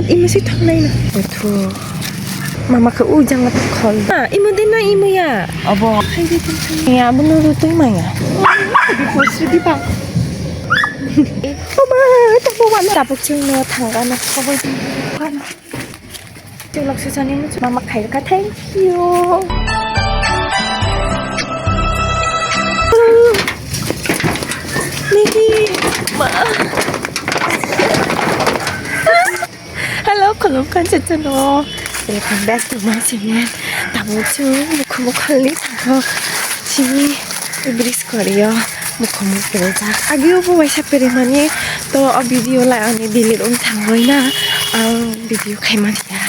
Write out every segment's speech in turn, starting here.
But imo si thong này nè. Betul. Mama ke ujang atau call. Imo din na imo ya. Abo. Hay di pun. Ya, menurut tu imo ya. Di pos di bang. Mama, tak bawa na. Tapos yung no tangga na cover din. Yung laksasanin mo. Mama kayo ka. Thank you. Niki. Ma. Hello, kolomkan cetano. Welcome back to my channel. 다무추 무코모 관리 타고 지미 브리스 거리요. 무코모 배우자. 아기오 보고 샤페리마니 또 비디오 라이 안에 딜릿 온 당거이나 비디오 가이마니야.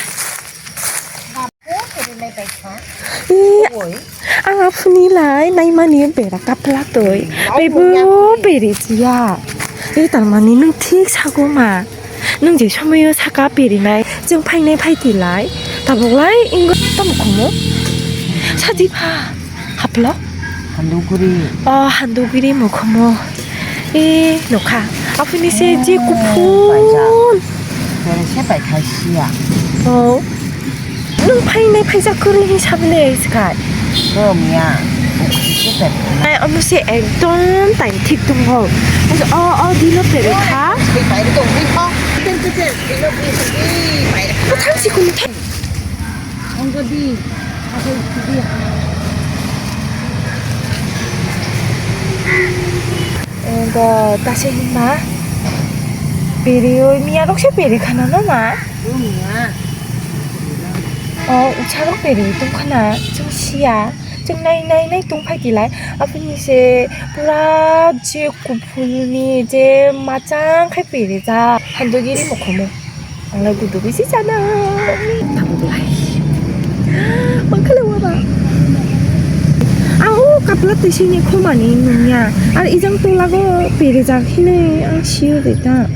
아프니 라이 나이마니 베라 까플라 또이. 베부 베리지야. 이 달마니 능 틱 사고마. nung chỉ cho mấy saka bì này chúng phanh này phai thì lại taบอกlại 이거 또 먹고 사디파 합러 한두구리. 한두구리 먹고 이 녹화 아프니 세지 쿠폰 그래 세발 가시야. nung phanh này phai ra 그리 샤블레 스카이 그럼이야. 세발. ai ông sẽ ăn tôm tạnh thịt tôm hộp đi lớp để được hả phải đồng đi không? Tên đi đâu đi phải. có tháng gì cũng thế không có đi. đi. 이거 다시 했나? 비리오 미야 혹시 비리 가나나? 그럼이야. 우차로 비리 좀 가나? 좀 시야. 좀 나이 좀 파기 lại. 아프니 이제 브라지 쿠폰이 이제 마장 칼 비리자 한두 길이 먹고 뭐. 알라고 누구시잖아. 다 먹어라. 막걸리 와봐. kaplat di sini kok mana ininya? Ijang tu lagu berizak ini siu deta.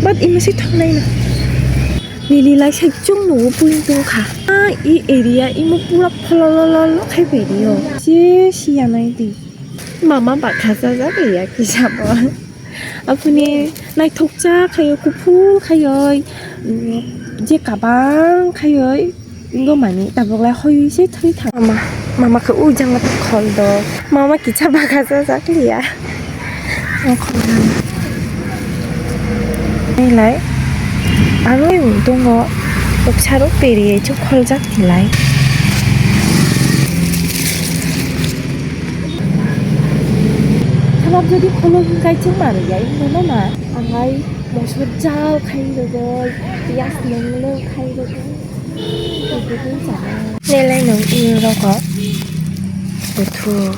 But ini sih thang lain. Lili lai saya cung nu puing tu kah? I area ini pula polololol kayak video. Siapa nanti? Mama bak kasa saja ya kisah apa? Aku ni naik tokja kayak kupu kayak je kabang kayak 이거 많이 나보고 허유 시 털이 타. 마마 그 우장 같은 걸도 마마 기차 박아서 자기야. 걸나. này 아로이 운동어 녹차로 베리에 좀 걸작 딜라이. 사람 저기 콜로긴 갈증 말이야 이거 나. 아이 모습 잘 카이로고 야스는 카이로고. Nên lấy nấu yêu đâu có để thua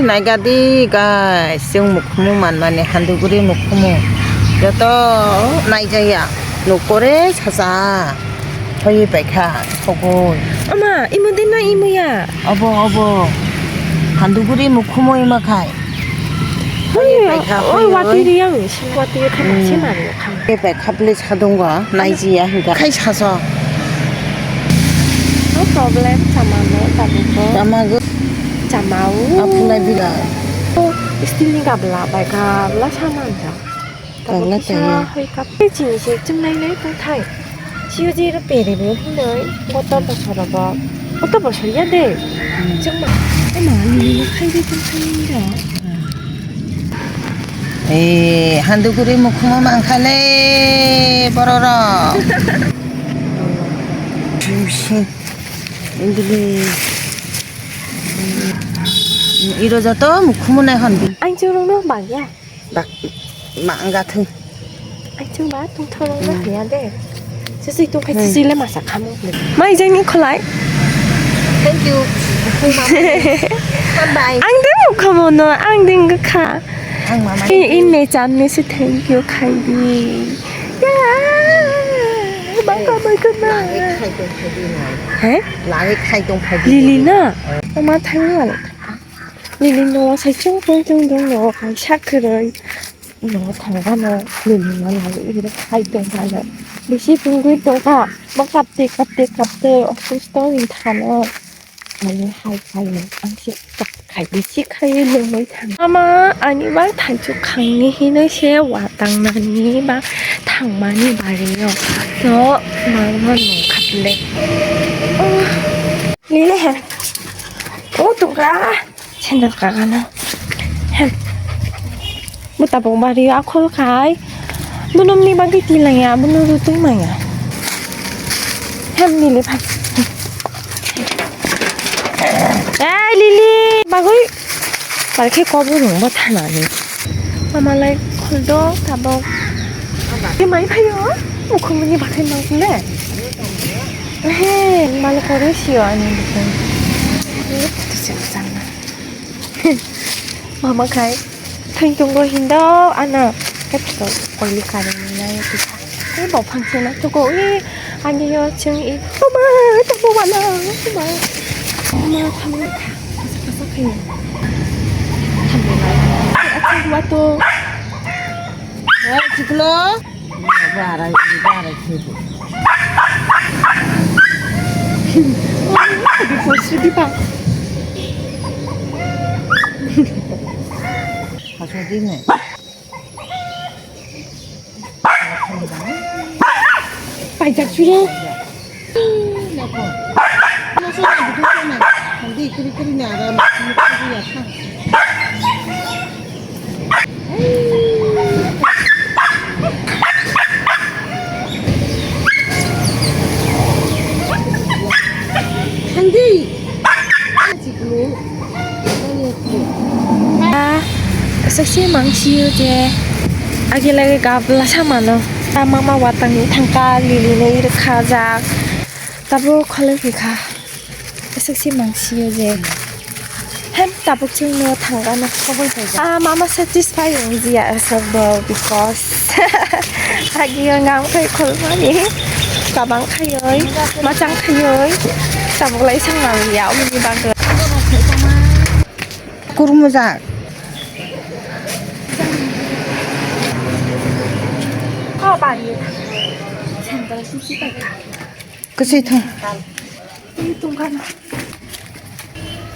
này cái đi cái xương mục mu mà này 한두 그리 먹고 뭐 여또 나이 자야 노꼬레 사사 저희 백화 보고 엄마 이모 됐나 이모야 어버 한두 그리 먹고 뭐 이마 가이 와띠리야 와띠리 같이 말이야 백 카블리 사동과 나이지야 그러니까 카이 사서 no problem sama mo tabuko 담아그 잠마우 아플라이 비라 스틸링가 블라 바이가 블라 차만자 갈라때야 hơi cặp 진시 좀 나이네 또 타이 시우지를 베리를 힘들 어떤 버서러버 어떤 버서야 돼 정말 엄마 이거 카이를 좀 타는데 에이 한두 그리 먹고 만 갈래 벌어라 주신 인들이 이러자 또 먹고만 해 한디 anh chưa uống nước bằng nha 막망 같은 anh chưa bát tung thơ uống nước thì ăn đấy chứ gì tung phải gì lên mà sạc khăm không mai danh những con lại thank you bye bye anh đến một không một nữa anh đừng có khả anh mà mày in này chán này sẽ thank you khai đi bạn có mấy cái nào hả lại khai tông khai đi Lilina 엄마 타이완 릴리노 살짝 똥똥똥 샤크를 너 당가노 릴리나 나도 이렇게 활동하려 미시 둥글 동가 막 갑대 어쿠스토인 타노 아니 하이파이는 안식 갈비치 카이는 mới thằng 아마 아니 막 단축 강의는 시 와당나니 막 당만이 말이요 너 마음은 갈래 리레 햄 오뚜가 생각 가가나 햄 못다 봉 말이요 아콜 가이 무놈 니 bagay tilaya muno luto maya 햄 리리 밥 아 릴리 바고이 말케 거부는 못하나니 마말라이 콜도 다보 이게 많이 파요? 뭐 그분이 밖에 나오길래 헤 말로 버릇이요 아니 무슨 이것도 세상나 마마 가이 thanh tung có hình đó anh à cái rồi còn đi cả đời này thì cái bộ phăng trên nó tôi cố đi anh đi vô chân ít không mà tôi không bạn nào không mà tham được cả sao khi tham được lại anh qua tôi 지글러 봐라 지금 đi phố sư đi bằng 가서 어디네 phải chặt chú đâu 근데 그리 알아 그리야 한디 지금 à sexy mang chiêu je agi lagi gabla sama no ta mama watang ni thangka lili nei de khaja tabu khole ki kha sexy mang chiêu je hem tabu chung no thangka no khoboi ja mama satisfied with the asable because agi ngam khai khol mani kabang khayoi machang khayoi tabu lai sang nang yao mini bang ge 구르무자 kho ba ni chen da su chi ba 그치 통 đi tung khăn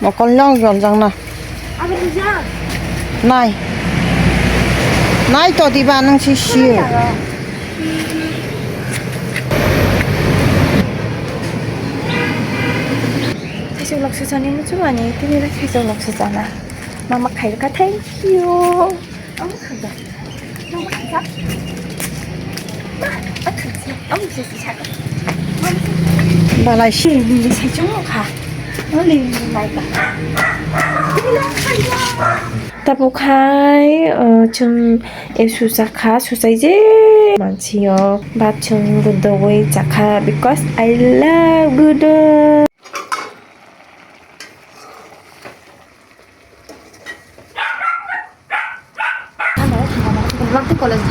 뭐 걸랑 연장나 à bây giờ 나이 나이 또 어디 반응 지시 계속 럭스전이면 좀 아니 뜨니라 계속 럭스잖아 마마 갈까 땡큐 너무 크다 너무 크다 아 크지 너무 크지 작아 말라이시 리리 세종로 가 리리 말까 따보카이 좀 에수사카 수사이제 많지요 마청 군도의 자카 because I love good 락트 걸려서